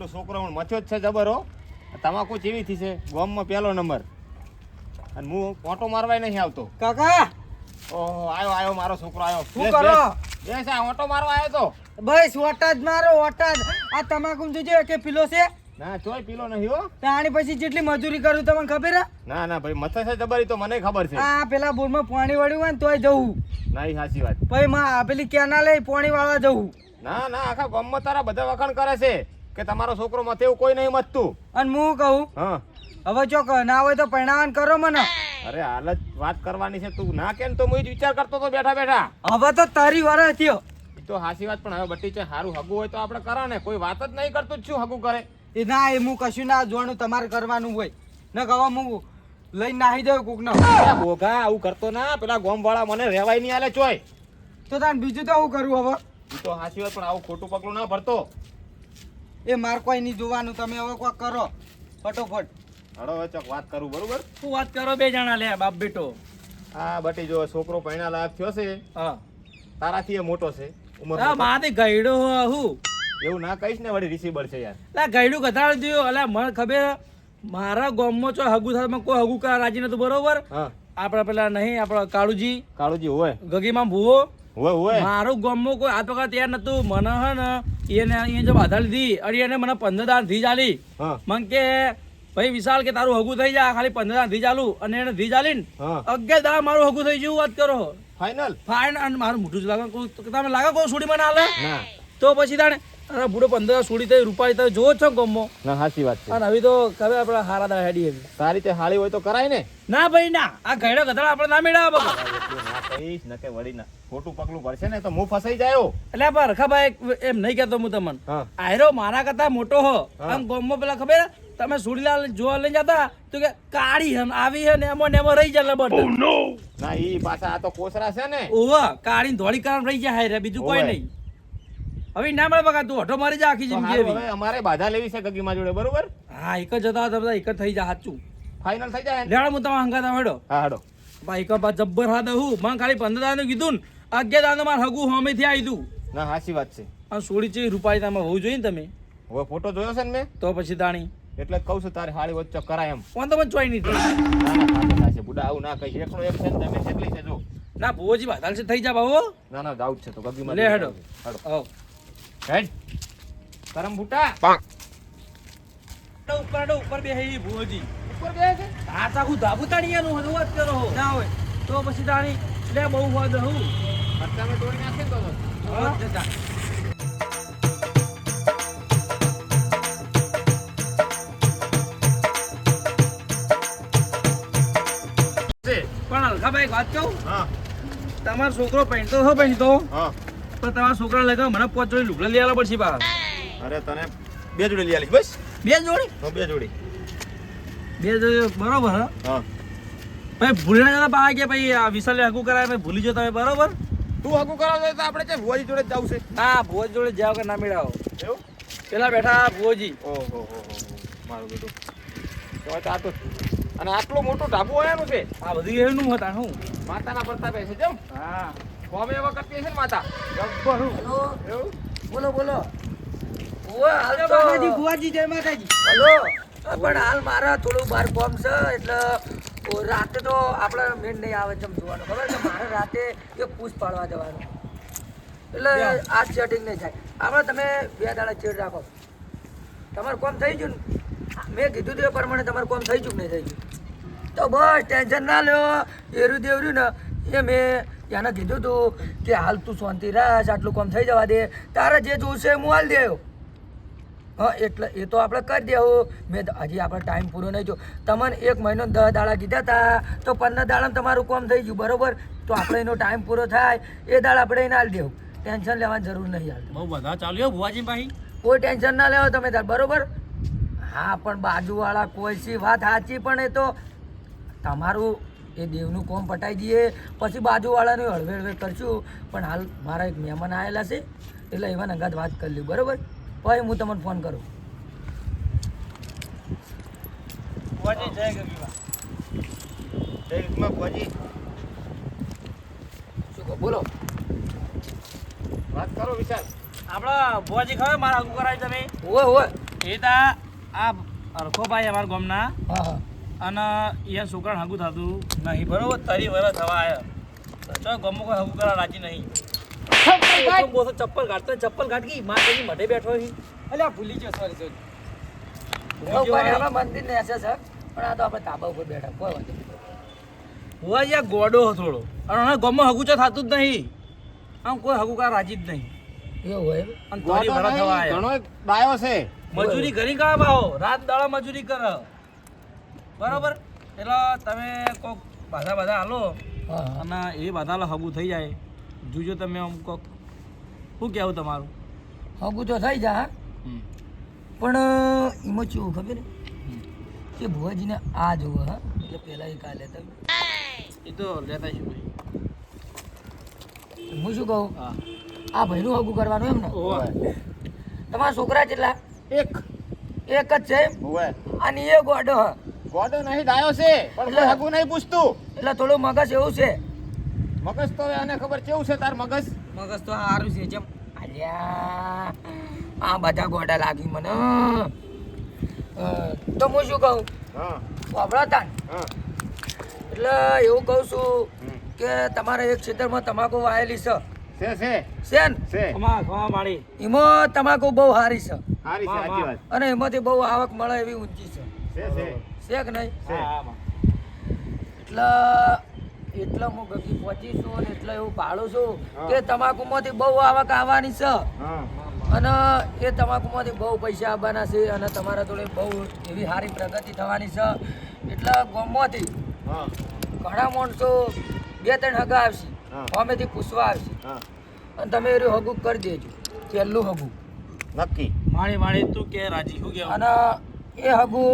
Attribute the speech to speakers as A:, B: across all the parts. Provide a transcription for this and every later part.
A: પેલું છોકરો હું મથ્યો જ છે જબર હો. તમાકુ ચીવી થી છે ગોમમાં પહેલો નંબર. અને હું ઓટો મારવાય નહીં આવતો.
B: કાકા
A: ઓહો આયો મારો છોકરો આયો.
B: શું કરો?
A: બેસ આ ઓટો મારવા આવ્યો તો.
B: બસ ઓટા જ મારો ઓટા જ. આ તમાકુ જોજો કે પીલો છે
A: ના ચોય પીલો નહીં હો.
B: તાણી પછી જેટલી મજૂરી કરું તમને ખબર હે?
A: ના ભાઈ મથે છે જબરી તો મને ખબર છે.
B: આ પેલા બોરમાં પાણી વાળ્યું હોય ને તોય જવું.
A: ના ઈ સાચી વાત.
B: પછી માં પેલી કેનાલે પાણી વાળવા જવું.
A: ના આખા ગામમાં તારા બધા વખાણ કરે છે કે તમારો છોકરો મથે એવું કોઈ નહીં મથતું.
B: અને હું કહું
A: હા
B: હવે જો ના હોય તો પરણાવન કરો મને.
A: અરે હાલ જ વાત કરવાની છે તું ના કેમ તો હું જ વિચાર કરતો તો બેઠા.
B: હવે તો તારી વરસ થયો.
A: તો હાસી વાત પણ હવે બટી છે સારું હગું હોય તો આપણે કરો ને. કોઈ વાત જ નહીં કરતું જ શું હગું કરે.
B: એ ના એ હું કશું ના જોવાનું તમારે કરવાનું હોય ને કવા હું લઈને નાહી જાઉં કોક ના.
A: બોગા આવું કરતો ના પેલા ગોમ વાળા મને રેવાય નહીં આલે ચોય.
B: તો તાન બીજું તો હું કરું હવે?
A: ઈ તો હાસી વાત પણ આવું ખોટું પગલું ના ભરતો.
B: એ માર કોઈ નહીં જોવાનું તમે હવે કોઈ કરો ફટોફટ.
A: હડો હવે ચોક વાત કરું બરોબર.
B: શું વાત કરો બે જણા લે બાપ બેટો.
A: હા બટી જો છોકરો પૈણા લાયક થયો છે.
B: હા
A: તારાથી એ મોટો છે ઉંમર.
B: હા માથે ગઈડો હું
A: એવું ના કહીશ ને વળી રિસીબર છે યાર.
B: લા ગઈડું કથાળ દયો અલા મને ખબર મારા ગામમાં ચો હગુ થાય કોઈ હગુ કરા રાજી નતું બરોબર.
A: હા
B: આપડા પેલા નહીં આપડા
A: કાળુજી હોય
B: ગગીમાં ભૂવો
A: હોય
B: મારું ગામમાં કોઈ હાથ પકડ તૈયાર નતું. મને હે ને એને અહીંયા જો બાધા લીધી અરે એને મને 15 દાન ધી ચાલી. મને કે ભાઈ વિશાલ કે તારું હગું થઈ જા ખાલી 15 દાન ધી ચાલુ અને એને ધી ચાલી ને 11 દાન મારું હગું થઈ ગયું. વાત કરો ફાઇનલ. અને મારું મોઢું જ લાગે તમે લાગે કોઈ છોડી મને હાલે તો પછી તાણે અરે બુડો 15 છોડી થઈ રૂપાળી તમે જોવો છો ગમો. ના સાચી વાત છે. અને હવે તો ખબર આપણે હારા દા હેડી એવી
A: તારી તે હાળી હોય તો કરાય ને.
B: ના ભાઈ ના આ ઘેડો ગધડા આપણે ના મેળા બગા.
A: ના કહીશ ન કે વળી ના ખોટું પગલું ભરશે ને તો હું ફસાઈ જાયો.
B: એટલે પર ખબર એમ નહીં કહેતો હું તમને આયરો મારા કરતા મોટો હો. આમ ગમો પેલા ખબર તમે સુડીલાલ જોવા લઈ જતા તો કે કાળી હન આવી હે ને એમો રહી જાય બટ.
A: ના ઈ પાછા આ તો કોસરા છે ને.
B: ઓવા કાળી ધોળી કારણ રહી જાય રે બીજું કોઈ નહીં. હવે ના મળે બકા તું ઓટો મારી જા આખી જિંદગી એવી.
A: હવે અમારે બાધા લેવી છે ગગીમાં જોડે બરોબર.
B: હા એક જ જતા બધા એક જ થઈ જા સાચું
A: ફાઇનલ થઈ જાય.
B: લેડો હું તમારા હંગાતા હેડો.
A: હા હેડો
B: ભાઈ એક બાદ જબ્બર હા દઉં મને ખાલી 15 દાનું કીધું ને 11 દાનું માર હગું હોમેથી આવી દઉં.
A: ના સાચી વાત છે.
B: આ સોડી ચી રૂપાળી તમે હોવું જોઈએ ને તમે.
A: હવે ફોટો જોયો છે ને મેં
B: તો પછી તાણી
A: એટલે જ કહું છું તારી હાળી વચ્ચે કરાય એમ.
B: કોણ તો મને ચોઈ નહીં
A: ના થાય છે બુડા આવું ના કહી. એકનો એક છે ને તમે કેટલી છે જો.
B: ના ભોજી બાધાલ છે થઈ જા બાબો.
A: ના જાવ છે તો ગગીમાં
B: લે હેડો આવ
A: હેડ કરમ બુટા
B: ઉપર બે હે ભોજી
A: ઉપર બે છે.
B: આ તાકુ ધાબુ તાણીયાનું હો વાત કરો ના હોય તો પછી તાણી લે બહુ વાદ હું
A: ખર્ચા મે તોડી નાખે તો
B: જતા પણ અલકાભાઈ વાત કહું. હા તમારો છોકરો પહેણતો હો પહેણતો. હા તો તમારા છોકરા લગા મને 5 જોડી લુગડા લઈ આલા પડશે બા.
A: અરે તને 2 જોડી લઈ આલીશ બસ.
B: 2 જોડી?
A: હા 2 જોડી.
B: 2 જોડી બરોબર. હા ભાઈ ભૂલી ના જતા બા કે ભાઈ આ વિશાલે હગું કરાય ભાઈ ભૂલી જો તમે બરોબર.
A: તું હગું કરાવજો તો આપણે છે ભુવાજી જોડે જ જવું છે.
B: હા ભુવાજી જોડે જાવ કે ના મેળાવો.
A: એવું
B: પેલા બેઠા ભુવાજી.
A: ઓહો મારું બેટું તો આ તો અને આટલો મોટો ઢાબુ આયાનું છે.
B: આ બધું એનું હતા હું
A: માતાના પ્રતાપે છે જેમ. હા કોમે એવા કરતી છે ને માતા
B: જબ્બર હું.
A: એવું
B: બોલો બોલો. ઓય હાલ તો માતાજી ભુવાજી જય માતાજી. હલો પણ હાલ મારા થોડું બાર કોમ છે એટલે રાતે તો આપણે મેન નહીં આવે જમ જોવાનું ખબર છે. મારે રાતે એક પૂછ પાડવા જવાનું એટલે આ સેટિંગ નહીં થાય. આપણે તમે 2 દાડા ચેડ રાખો. તમારું કોમ થઈ ગયું ને મેં કીધું તે પ્રમાણે તમારું કોમ થઈ ગયું નહીં થઈ ગયું તો બસ ટેન્શન ના લ્યો. એરું દેવર્યું ને એ મેં એને કીધું તું કે હાલ તું શાંતિ રાખ આટલું કામ થઈ જવા દે તારે જે જોશે હું હાલ દેવો. હા એટલે એ તો આપણે કરી દેવું. મેં હજી આપણે ટાઈમ પૂરો નહીં થયો. તમને 1 મહિનો 10 દાડા કીધા હતા તો 15 દાડામાં તમારું કામ થઈ ગયું બરોબર. તો આપણે એનો ટાઈમ પૂરો થાય એ દાડા આપણે એને હાલ દેવું. ટેન્શન લેવાની જરૂર નહીં. હાલ બહુ બધા ચાલ્યો ભુવાજી ભાઈ કોઈ ટેન્શન ના લેવો તમે તાર બરોબર. હા પણ બાજુવાળા કોઈ સી વાત સાચી પણ એ તો તમારું એ દેવનું કોમ પટાઈ દઈએ પછી બાજુવાળાનું હળવે હળવે કરશું. પણ હાલ મારા એક મહેમાન આવેલા છે એટલે એવા અંગાત વાત કરી લ્યું બરોબર. પછી હું તમને ફોન કરું. જય ગગીબા.
A: જય ગગીબા ભુવાજી.
B: શું કહો બોલો.
A: વાત કરો વિશાલ.
B: આપણા ભુવાજી ખબર મારા હગું કરાય તમે. ઓય ઓય
C: એ તા આ અરખોભાઈ અમારા ગામના
B: હા હા
C: અને અહીંયા છોકરાને હગું થતું નહીં બરોબર તરી વરસ થવા આવ્યા તો ગામમાં કોઈ હગું કરવા રાજી નહીં ચપ્પલ કાઢ ગઈ માં તેની મઢે બેઠો છે
D: અલ્યા ભૂલી ગયો સોરી
B: આપણે મંદિર ને એસે છે પણ આ તો આપણે ધાબા ઉપર બેઠા કોઈ વાંધો નહીં.
C: હુવા જ્યાં ગોડો થોડો અને હવે ગામમાં હગું તો થતું જ નહીં આમ કોઈ હગું કરવા રાજી જ નહીં
B: એવું હોય એમ?
C: અને તરી
A: ગોડો
C: વરસ
A: નહીં,
C: થવા આવ્યા
A: ઘણો એક ડાયો છે.
C: મજૂરી ઘણી કામ આવો રાત દાડા મજૂરી કર બરોબર એટલે તમે કોક બધા હાલો
B: હા હા.
C: અને એ બધા હગું થઈ જાય જોજો તમે આમ કોક શું કહેવું તમારું
B: હગું તો થઈ જા હા. પણ એમાં કેવું ખબર હે? કે ભુવાજીને આ જોવો હા એટલે પેલા એ કાલે તમે
C: એ તો લેતા છું ભાઈ
B: હું શું કહું
C: હા
B: આ ભાઈનું હગું કરવાનું એમ ને
C: ઓવા
B: તમારા છોકરા કેટલા
A: એક
B: એક જ છે એમ?
A: હોય.
B: અને એ ગોડો હ.
A: ગોડો નહીં, ડાયો છે, પણ કોઈ હગું નહીં પૂછતું.
B: એટલે થોડું મગજ એવું છે
A: મગજ તો હવે આને ખબર કેવું છે તાર મગજ.
D: મગજ તો સારું છે જેમ
B: અલ્યા આ બધા ગોડા લાગી મને તો હું શું કહું
A: હા
B: વાપરા તાન
A: હા
B: એટલે એવું કહું છું
A: હમ.
B: કે તમારે એક ક્ષેત્રમાં તમાકુ વાયેલી છે
A: છે
B: છે ને?
A: છે.
C: ખમા મારી
B: એમાં તમાકુ બહુ સારી છે
A: સારી છે, સાચી વાત.
B: અને એમાંથી બહુ આવક મળે એવી ઊંચી છે
A: છે.
B: છે કે નહીં
A: છે.
B: એટલે એટલે હું ગગી પહોંચી છું અને એટલે એવું પાડું છું
A: હા.
B: કે તમાકુમાંથી બહુ આવક આવવાની છે
A: હા
B: અને એ તમાકુમાંથી બહુ પૈસા આવવાના છે અને તમારા જોડે બહુ એવી સારી પ્રગતિ થવાની છે એટલે ગામમાંથી
A: હા
B: ઘણા માણસો 2-3 હગા આવશે
A: હા.
B: અમેથી પૂછવા આવશે
A: હા
B: અને તમે એનું હગું કરી દેજો પહેલું હગું
A: નક્કી.
C: મારી તું કે રાજી શું કેવું
B: અને એ હગું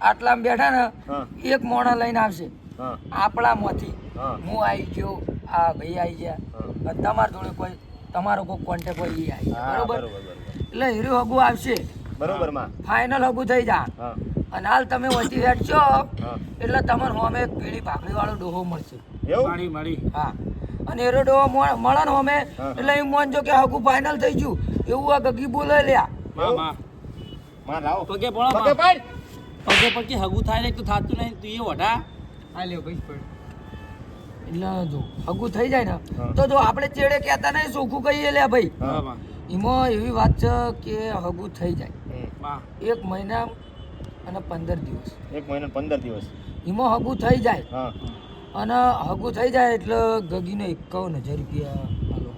B: આટલામાં બેઠા ને
A: હા
B: એક મોણા લઈને આવશે
A: હા
B: આપણામાંથી
A: હા
B: હું આવી ગયો આ ભાઈ આવી ગયા
A: હા.
B: અને તમારા જોડે કોઈ તમારો કોઈ કોન્ટેક્ટ હોય એ આવી ગયા
A: હા,
B: બરોબર
A: બરોબર.
B: એટલે હીરું હગું આવશે
A: બરોબર માં.
B: ફાઇનલ હગું થઈ જા
A: હા
B: અને હાલ તમે વચ્ચે હેઠશો
A: હા
B: એટલે તમને અમે એક પીળી ભાખરી વાળો ડોહો મળશે
A: એવું.
C: મારી
B: હા અને એરો ડોહો મળે ને અમે
A: હા.
B: એટલે એમ માનજો કે હગું ફાઇનલ થઈ ગયું એવું આ ગગી બોલે લ્યા
C: માં
A: માં લાવો.
C: પગે પડો
A: પગે પડ.
C: પગે પડ હગું થાય ને તો થાતું નહીં તું એ વઢા
D: આ લ્યો ભાઈ પણ
B: એટલે જો હગું થઈ જાય ને
A: હા.
B: તો જો આપણે ચેડે કહેતા નહીં ચોખ્ખું કહીએ લ્યા ભાઈ
A: હા.
C: માં
B: એમાં એવી વાત છે કે હગું થઈ જાય
A: હમ.
C: માં
B: 1 મહિના અને 15 દિવસ
A: 1 મહિનો ને 15 દિવસ.
B: એમાં હગું થઈ જાય
A: હા
B: અને હગું થઈ જાય એટલે ગગીને 51,000 રૂપિયા આલો.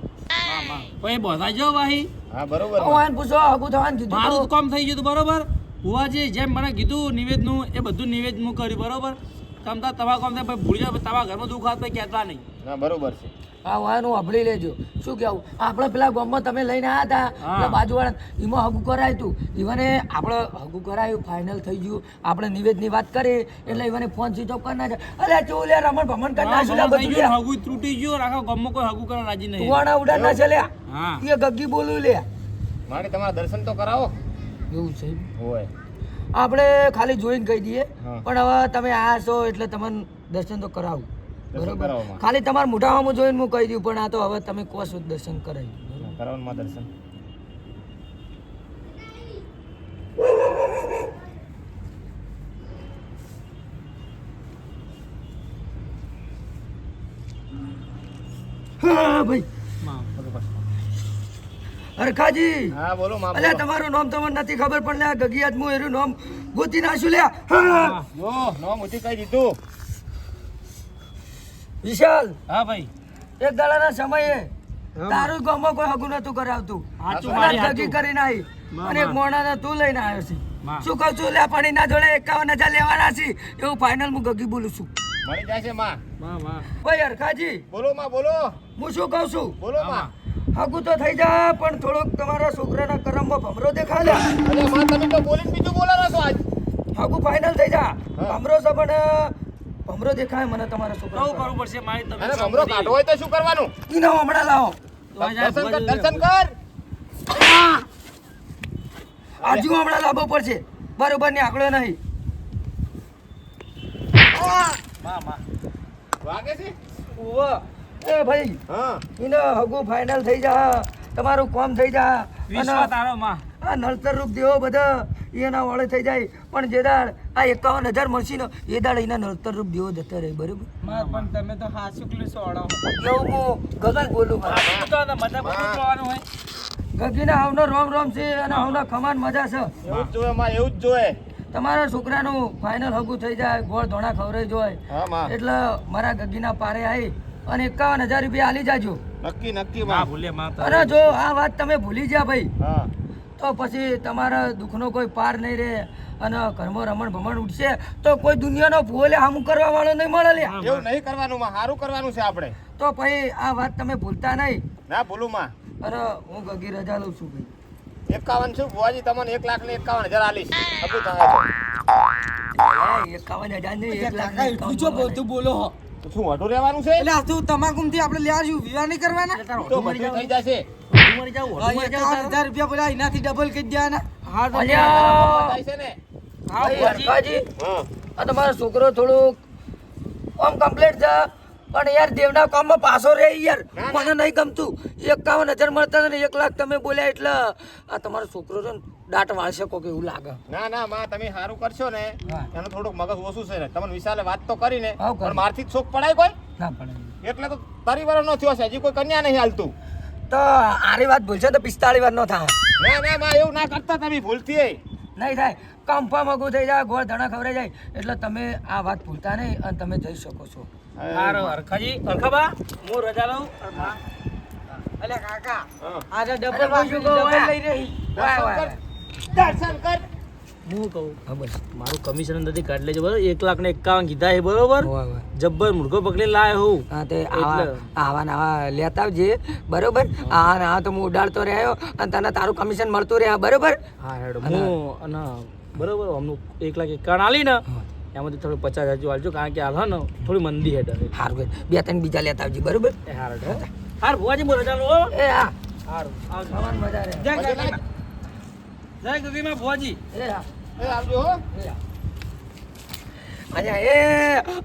C: કોઈ બધા જો ભાઈ
A: હા બરોબર
B: હું
A: માં.
B: આને પૂછો હગું થવાનું કીધું
C: મારું
B: તો.
C: તો કામ થઈ ગયું હતું બરોબર હુવાજી જેમ મને કીધું નિવેદનું એ બધું નિવેદન હું કર્યું બરોબર તમતા તમારા કામ થાય ભાઈ ભૂલી જાવ તમારા ઘરમાં દુઃખ હાથ ભાઈ કહેતા નહીં
A: ના બરોબર છે.
B: હા વાયનું અભળી લેજો શું કેવું આપણે પેલા ગામમાં તમે લઈને આવ્યા હતા
C: હા.
B: પેલા બાજુવાળા એમાં હગું કરાયું હતું ઈવને આપણે હગું કરાયું ફાઇનલ થઈ ગયું આપણે નિવેદની વાત કરી એટલે ઈવને ફોન સ્વિચ ઓફ કરી નાખ્યો અરે ચો લે રમણ ભમણ કરી નાખ્યું લે બધું લે.
C: હગું તૂટી ગયું આખા ગામમાં કોઈ હગું કરવા રાજી નહીં
B: તુવાણા ઉડા ના છે લે
C: હા
B: એ ગગી બોલું લે
A: મારે તમારા દર્શન તો કરાવો.
B: એવું છે
A: હોય.
B: આપણે ખાલી જોઈને કહી દઈએ
A: હા.
B: પણ હવે તમે આ છો એટલે તમને દર્શન તો કરાવું
A: દર્શન
B: બરોબર
A: કરાવવામાં.
B: ખાલી તમારા મોઢામાં જોઈને હું કહી દઉં પણ આ તો હવે તમે કહો છો દર્શન કરાવી
A: કરાવો માં દર્શન.
B: હા ભાઈ
C: માં પગે પડ.
B: હરખાજી
A: હા બોલો માં
B: અલ્યા
A: બોલો.
B: તમારું નામ તમને નથી ખબર પણ લ્યા ગગિયાત હું એનું નામ ગોતી નાખ્યું લ્યા હા.
A: જો નામ ઉઠી કહી દીધું.
B: વિશાલ
C: હા ભાઈ
B: એક દાડાના સમયે તારું ગામમાં કોઈ હગું નતું કરાવતું
C: હાચું
B: અને
C: મારી
B: આ
C: હાચું.
B: ગગી કરીને આવી
C: માં,
B: અને એક
C: માં.
B: મોણાને તું લઈને આવ્યો છે
C: માં.
B: શું કહું છું લ્યા પાણી ના જોડે 51,000 લેવાના છે એવું ફાઇનલ હું ગગી બોલું છું
A: મળી જાય છે માં.
C: માં
B: ભાઈ હરખાજી
A: બોલો માં બોલો.
B: હું શું કહું છું
A: બોલો
C: હા,
A: માં.
B: હગું તો થઈ જાય પણ થોડોક તમારા છોકરાના કરમમાં ભમરો દેખાય લ્યા
A: અરે માં તમે તો બોલીને બીજું બોલાવો છો આજ.
B: હગું ફાઇનલ થઈ જા
A: હા.
B: ભમરો છે પણ ભમરો દેખાય મને તમારા
C: કેવું
B: છોકરા
C: કરવું પડશે મારી તમે
A: અને
C: કામ
A: ભમરો
C: કરી.
A: કાઢવો હોય તો શું કરવાનું?
B: ઈનો હમણાં લાવો
C: તો આ જાય
A: દર્શન કર
C: ભુવાજી
A: દર્શન કર.
B: આજુ હમણાં લાવવો પડશે બરોબર ને આંકડો નહીં
C: માં
A: વાગે છે?
B: એ ભાઈ
A: હા
B: એને હગું ફાઇનલ થઈ જા તમારું કામ થઈ જા અને
C: વિશ્વ તારો માં
B: આ નળતર રૂપ દેવો બધા એના વળે થઈ જાય પણ જે દાડ આ 51,000 મળશે ને એ દાડ એના નડતર રૂપ દેવો જતો રહે બરોબર
D: માર પણ તમે તો હાસુ કિલો સોડો
B: એવું હું ગગન બોલું
C: આ તો આ મજા બધું જોવાનું હોય.
B: ગગીના હાવનો રોમ રોમ છે અને હાવનો ખમાન મજા છે
A: એવું જ જોઈએ માં, એવું જ જોઈએ.
B: તમારા છોકરાનું ફાઇનલ હગું થઈ જાય ગોળ ધોણા ખવરાઈ જોય
A: હા માં,
B: એટલે મારા ગગીના પારે આવી અને 51,000 રૂપિયા આલી જાજો
A: નક્કી નક્કી
C: ના
A: માં.
C: ભૂલે માં
B: અને જો આ વાત તમે ભૂલી ગયા ભાઈ
A: હા
B: તો પછી તમારા દુઃખનો કોઈ પાર નહીં રહે અને ઘરમાં રમણ ભમણ ઉઠશે તો કોઈ દુનિયાનો ભૂલે હામું કરવા વાળો નહીં મળે લે
A: એવું નહીં કરવાનું માં, સારું કરવાનું છે આપણે.
B: તો પછી આ વાત તમે ભૂલતા નહીં
A: ના ભૂલું માં.
B: અને હું ગગી રજા લઉં છું ભાઈ
A: 51 શું બુઆજી, તમને 1,51,000 આલીશ. હગું થાય તો.
B: 51,000 નહીં 1 લાખ
D: કાકા એટલું જો બોલતું બોલો હો
A: તો શું વધુ રહેવાનું છે?
D: એટલે આ તું તમાકુમથી આપણે લેવા છું વિવાહ નહીં કરવાના
A: તો બધું થઈ જશે.
C: મરી જાવ
D: 51,000 રૂપિયા બોલા એનાથી ડબલ કરી દેવાના
B: અલ્યા
A: થાય છે ને?
B: ભાઈ હરખાજી,
A: હા
B: આ તમારો છોકરો થોડુંક આમ કમ્પ્લીટ છે પણ યાર દેવના કામમાં પાછો રે યાર મને નહીં ગમતું 51,000 મળતા ને 1 લાખ તમે બોલ્યા એટલે આ તમારો છોકરો છે ને દાંત વાળશે કોક એવું લાગે
A: ના ના માં, તમે સારું કરશો ને
B: હા.
A: એનું થોડુંક મગજ ઓછું છે ને. તમને વિશાલે વાત તો કરી ને,
B: હા, કરી.
A: પણ મારથી જ શોખ પડાય કોઈ?
B: ના પડે
A: એટલે તો તારી વાર નો થયો છે, હજી કોઈ કન્યા નહીં હાલતું.
B: તો આરી વાત ભૂલશે તો 45 વાર નો થાય
A: ના ના માં, એવું ના કરતા તમે ભૂલથી.
B: નહીં થાય કંપા મગું થઈ જાય ગોળ ધણા ખવડાઈ જાય એટલે તમે આ વાત ભૂલતા નહીં અને તમે જઈ શકો છો
C: હારો હરખાજી હરખાબા હું રજા લઉં. હરખા.
D: અલ્યા કાકા
A: હા.
D: આ તો
B: અરે
D: ડબલ
B: બાજુ
D: ડબલ
B: ગો,
D: લઈ રહી
B: વાહ, વાહ,
A: દર્શન કર.
B: વાહ.
A: દર્શન કર.
C: હું કહું હા બસ મારું કમિશન અંદરથી કાઢી લેજો બરોબર 1,51,000 કીધા છે બરોબર
B: વાહ, વાહ.
C: જબ્બર મુર્ગો પકડી લાય હું
B: હા તે
C: એટલે.
B: આવા નવા લેતા આવજે બરોબર આ ને આ તો હું ઉડાડતો રહ્યો અને તને તારું કમિશન મળતું રહ્યા બરોબર
C: હા હેડો હું અને બરોબર અમનું 1,51,000 આલી ને એમાંથી થોડું 50,000 જેવું આલજો કારણ કે હાલ હે ને થોડી મંદી હેઠળ છે.
B: સારું કર. બે ત્રણ બીજા લેતા આવજે બરોબર
C: એ હાર હેડો હાર ભુવાજી હું રજા લઉં હો.
B: એ હા
C: હારું આવજો.
B: ખાવાની મજા રહે
C: જય
A: મજા
C: ગગીમાં. જય ગગીમાં ભુવાજી.
B: એ હા
A: એ આવજો હો.
B: અચ્છા એ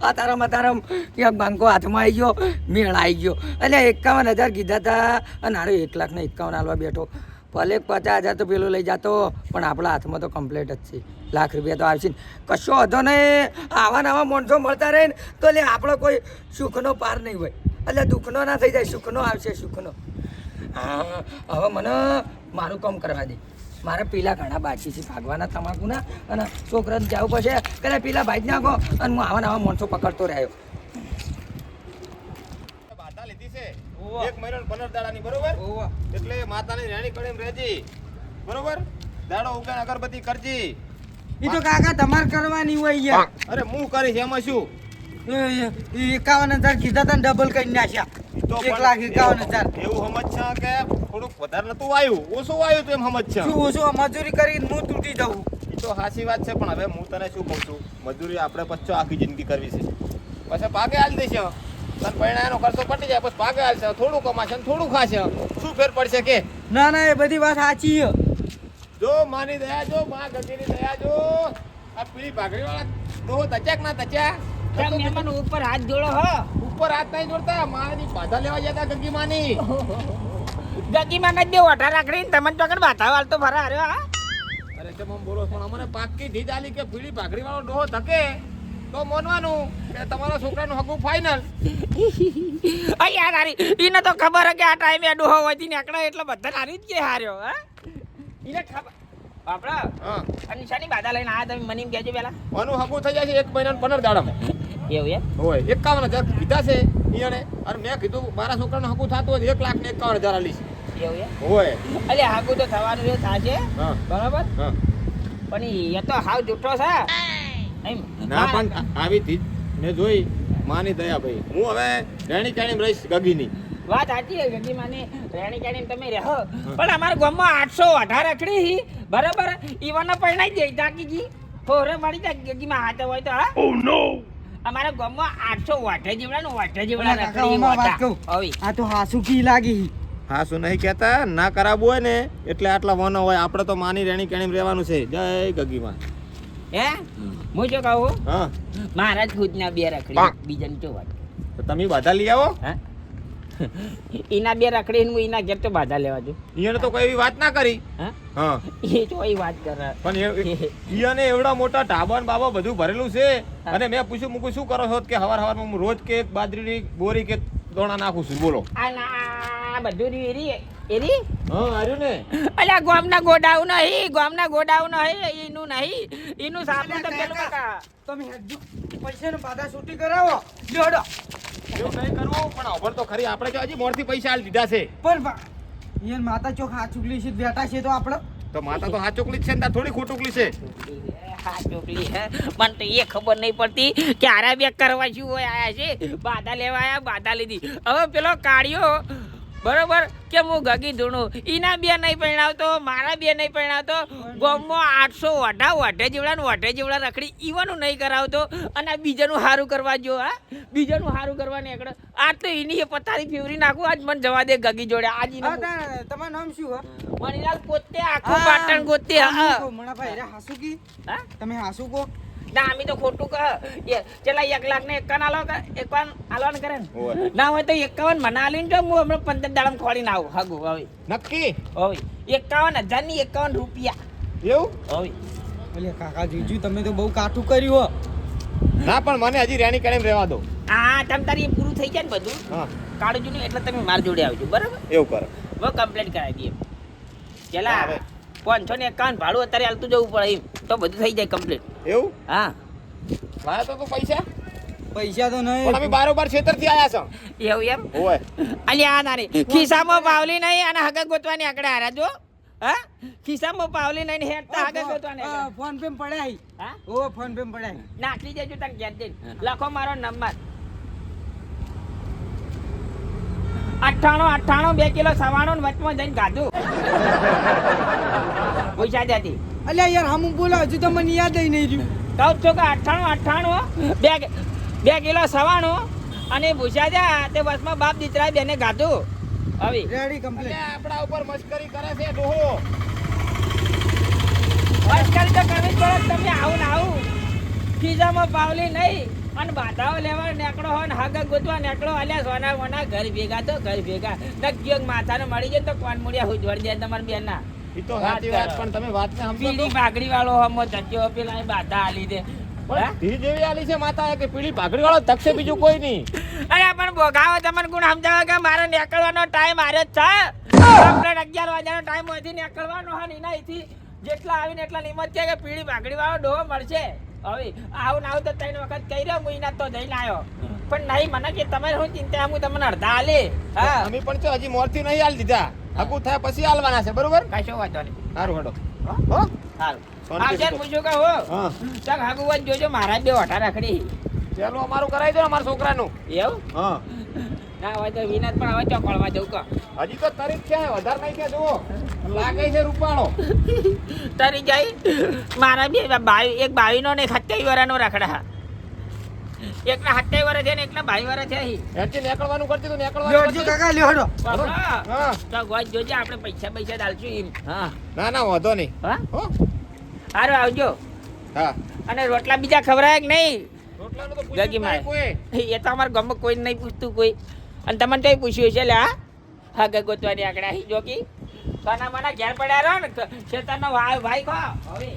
B: આ તારામાં એક બાંકો હાથમાં આવી ગયો મેળ આવી ગયો એટલે 51,000 કીધા હતા અને હારે 1,51,000 હાલવા બેઠો ભલે 50,000 તો પેલો લઈ જતો પણ આપણા હાથમાં તો કમ્પ્લીટ જ છે લાખ રૂપિયા તો આવશે ને કશો હતો નહીં આવા નવા માણસો મળતા રહે ને તો એટલે આપણો કોઈ સુખનો પાર નહીં હોય એટલે દુઃખનો ના થઈ જાય સુખનો આવશે સુખનો હા હવે મને મારું કામ કરવા દે મારે પેલા ઘણા બાકી છે ભાગવાના તમાકુના અને છોકરાને જવું પડશે પેલા પેલા ભાઈ જ નાખો અને હું આવા નવા માણસો પકડતો રહ્યો
A: બાધા લીધી છે
C: ઓવા.
A: 1 મહિનો ને 15 દાડાની બરોબર.
C: ઓવા.
A: એટલે માતાની રાણી કડીમ રહેજી બરોબર. દાડો ઉગાન અગરબત્તી કરજી.
D: એ તો કાકા તમારે કરવાની હોય યાર
A: અરે હું કરીશ એમાં શું?
D: 51,000 કીધા તા ડબલ કરી નાખ્યા
A: તો
D: 1,51,000
A: એવું સમજ છે કે થોડુંક વધારે નતું વાયું, ઓછું વાયું તો એમ સમજ છે.
D: શું ઓછું મજૂરી કરીને હું તૂટી જાઉં
A: એ તો સાચી વાત છે પણ હવે હું તને શું કહું છું, મજૂરી આપણે પછી આખી જિંદગી કરવી છે. પછી ભાગે હાલ દેશે તને પરિણામનો ખર્ચો પટી જાય પછી ભાગે હાલશે, થોડું કમાશે ને થોડું ખાશે, શું ફેર પડશે કે?
D: ના ના એ બધી વાત સાચી છે
A: જો માની દયા જો, મા ગગીની દયા જો, આ પીળી ભાગડી વાળા ડોહો તચ્યાક ના તચ્યા
B: ઉપર હાથ જોડો હો
A: ઉપર હાથ નહીં જોડતા, માની બાધા લેવા જતા ગગી માની.
B: ગગી માં દે ઓઠા રાખડી તમને તો આગળ બાધા વાળતો ફરા હાર્યો હા
A: અરે તેમ આમ બોલો પણ અમને પાક્કી ધીજ આલી કે પીળી ભાગડી વાળો ડોહો ધકે તો મોનવાનું કે તમારા છોકરાનું હગું ફાઇનલ.
B: યાર હારી ઈને તો ખબર હે કે આ ટાઈમે ડોહો હોતી નીકળે એટલે બધા હારી જ કે હાર્યો હા ઈને ખબર બાપડા
A: હા
B: નિશાની બાધા લઈને આયા તમે મને એમ કહેજો પેલા
A: આનું હગું થઈ જાય છે 1 મહિના ને 15 દાડામાં.
B: એવું એમ
A: હોય 51,000 કીધા છે ઈયણે, અને મેં કીધું મારા છોકરાનું હગું થતું હોય 1,51,000 આલીશ.
B: એવું એમ
A: હોય
B: અલે હાગુ તો થવાનું એ થાશે
A: હા
B: બરાબર
A: હા.
B: પણ એ તો હાવ જૂઠો છે એમ
A: ના પણ આવી ધીજ મેં જોઈ માની દયા ભાઈ. હું હવે રેણી કેણી રહીશ ગગીની.
B: વાત સાચી છે ગગી માને રેણી કેણી તમે રહો પણ અમારા ગામમાં 818 રખડી હી બરાબર ઈવાના પરણાઈ દે તાકી જી હોરે મળી જાય ગગી માં હાથ હોય તો હા ઓ નો અમારા ગામમાં 800 વાઠે જેવડા
D: કાકા,
B: રખડી
D: ઓમાં વાત કહું.
B: હવે
D: આ તો હાસુકી લાગી
A: હા શું નહીં કહેતા, ના કરાવવું હોય ને એટલે આટલા વનો હોય. આપણે તો માની રેણી કેણી રહેવાનું છે. જય ગગીમાં.
B: હે હું શું કહું
A: હા
B: મહારાજ ખુદના બે રખડી બીજાની જો વાત
A: તો તમે બધા લઈ આવો.
B: હા
E: એના બે રખડીને હું એના ઘેર તો બાધા લેવા છું.
A: ઈયોને તો કોઈ એવી વાત ના કરી.
E: હા
A: હા
E: એ તો એ વાત કરે.
A: પણ ઈયાને એવડા મોટા ઢાબા ને બાબા બધું ભરેલું છે અને મેં પૂછ્યું મૂકું શું કરો છો કે હવારમાં હું રોજ કે એક બાજરીની બોરી કે દોણા નાખું છું બોલો.
E: આ ના બધું રહ્યું એરી
A: હા આર્યું ને
E: અલ્યા ગામના ગોડાઉન નહીં, ગામના ગોડાઉન નહીં, એનું નહીં, એનું સાબુ તો પેલું કાકા.
D: તમે હેડજો પૈસાનો બાધા છૂટી કરાવો જોડો.
A: એવું નહીં કરવું પણ ખબર તો ખરી આપણે કે હજી મોરથી પૈસા આલી દીધા છે
D: પણ યાર માતા ચોક હાથ ચૂકલી છે બેઠા છે તો આપણે
A: તો માતા તો હાથ ચોકલી જ છે ને તાર થોડી ખોટુકલી છે.
E: હા ચોકલી હે મને તો એ ખબર નહીં પડતી કે આરા બે કરવા શું હોય આયા છે. બાધા લેવા આયા, બાધા લીધી. હવે પેલો કાઢ્યો બરોબર કે હું ગગી ધૂણું એના બે નહીં પરણાવતો, મારા બે નહીં પરણાવતો, ગામમાં 800 વાઢે જેવડા રખડી ઈવાનું નહીં કરાવતો અને આ બીજાનું સારું કરવા જો. હા બીજાનું સારું કરવા નીકળે. આ તો એની એ પથારી ફેવરી નાખું. આજ મને જવા દે ગગી જોડે. આજ
D: તમારું નામ શું હે?
E: મણીલાલ પોતે આખું પાટણ ગોતે. હા
D: મણાભાઈ રે હાસુ કી
E: હા
D: તમે હાસુ કો
E: ના અમે તો ખોટું કહે ચલા 1,51 આલો કે 51 આલવાનું કરે ને
A: ઓય.
E: ના હોય તો 51 મને આલીને તો હું હમણાં 15 દાડામાં ખોલીને આવું હગું હવે
A: નક્કી
E: હવે 51,000 ની 51 રૂપિયા
A: એવું
E: હવે.
D: એટલે કાકા જીજુ તમે તો બહુ કાઠું કર્યું હો.
A: ના પણ મને હજી રેણી કાઢીને રહેવા દો.
E: હા તમ તારી એ પૂરું થઈ જાય ને બધું
A: હા
E: કાઢું છું ને એટલે તમે માર જોડે આવજો બરાબર.
A: એવું કરો.
E: હવે કમ્પ્લેટ કરાવી દઈએ ચલા
A: હવે.
E: 551 ભાડું અત્યારે હાલતું જવું પડે એમ તો બધું થઈ જાય કમ્પ્લીટ.
A: એવું
E: હા
A: લાયા તો તું પૈસા
D: પૈસા તો
A: પણ અમે
D: નહીં
A: બારોબાર ખેતરથી આયા છો.
E: એવું એમ
A: ઓય
E: અલ્યા નારી ખિસ્સામાં પાવલી નહીં અને હગા ગોતવાની આકડે હારા જો. હા ખિસ્સામાં પાવલી નહીં ને હેડતા હગા ગોતવાની આકડે.
D: ફોન પે પડાય
E: હા
D: ઓ ફોન પે પડાય
E: નાખી દેજો તને ઘેર જઈને. લખો મારો નંબર 98 2 કિલો સવાણું ને વચમાં જઈને ગાધું પૈસા દેતી
D: અલ્યા યાર હમ બોલો હજુ તો મને યાદ નહીં રહ્યું.
E: કહું છું કે 98 2 કિલો સવાણું અને ભૂસા જા તે બસમાં બાપ દીકરા બેને ગાધું હવે
D: રેડી કમ્પ્લીટ.
A: અલ્યા, આપણા ઉપર મસ્કરી કરે છે ડોહો.
E: મસ્કરી તો કરવી જ પડે. તમે આવું ને આવું ખિસ્સામાં પાવલી નહીં અને બાધાઓ લેવા નીકળો હોય ને હાગા ગોતવા નીકળો. અલ્યા સોના મોના ઘર ભેગા તો ઘર ભેગા નક્કી માથાને મળી જાય તો કોણ મૂળ્યા હોય જોડી જાય તમારા બેનના.
A: ઈ તો સાચી વાત પણ તમે વાતને સમજો
E: પીળી
A: તો.
E: પાઘડી વાળો હમો ધચ્યો પેલા એ બાધા આલી દે.
A: પણ ધી જેવી આલી છે માતા કે પીળી પાઘડી વાળો તકશે બીજું કોઈ નહીં.
E: અરે પણ બોગાવો તમને ગુણ સમજાવે કે મારે નીકળવાનો ટાઈમ આરે જ છે. આપણે 11 વાગ્યાનો ટાઈમ હોયથી નીકળવાનો હા ને અહીંથી જેટલા આવીને એટલા નિમત છે કે પીળી પાઘડી વાળો ડોહો મળશે. હવે આવું ને આવું તો 3 વખત કહી રહ્યો હું એના તો જઈને આવ્યો પણ નહીં મને કે તમારે શું ચિંતા હું તમને અડધા આલે. હા
A: અમે પણ છો હજી મોરથી નહીં આલી દીધા. હગું થાય પછી આલવાના છે બરોબર.
E: કશો વાંધો નહીં.
A: સારું હેડો. હો
E: સારું
A: શાંતિ
E: આવશે
A: થી
E: પૂછ્યું કે હો
A: હા
E: ચાલ હાગુવાન જોજો મારા બે વઠા રખડી
A: ચાલો અમારું કરાવી દો અમારા છોકરાનું.
E: એવું
A: હા
E: ના હોય તો વિનાત પણ હવે ચોકડવા જવું કહો
A: હજી તો તારીખ છે વધારે નહીં છે જુઓ લાગે છે રૂપાળો.
E: તરી જાય મારા બે એક 22 નો ને 27 વર્ષનો રખડા. એકના 27 વર્ષ છે ને એકના 22 વર્ષ છે અહીં.
A: હેઠી નીકળવાનું કરતી તો
D: લ્યો
A: નીકળવાનું
D: હજુ
A: કરતી.
D: કાકા લ્યો હડો.
A: હા
E: તો ગોજ જોજે આપણે પૈસા ડાલશું એમ. હા
A: ના ના વાંધો નહીં.
E: હા
A: હો
E: સારું આવજો.
A: હા
E: અને રોટલા બીજા ખવડાય કે નહીં
A: રોટલાનું તો
E: ગગી
A: પૂછ્યું
E: મારે.
A: નહીં કોઈ.
E: એ તો અમારા ગામમાં કોઈ નહીં પૂછતું કોઈ અને તમને કઈ પૂછ્યું છે લે હા ગગોતવાની આંકડા જોકી સોના માના ઘેર પડ્યા રહો ને ખેતરનો ભાઈ ખો હવે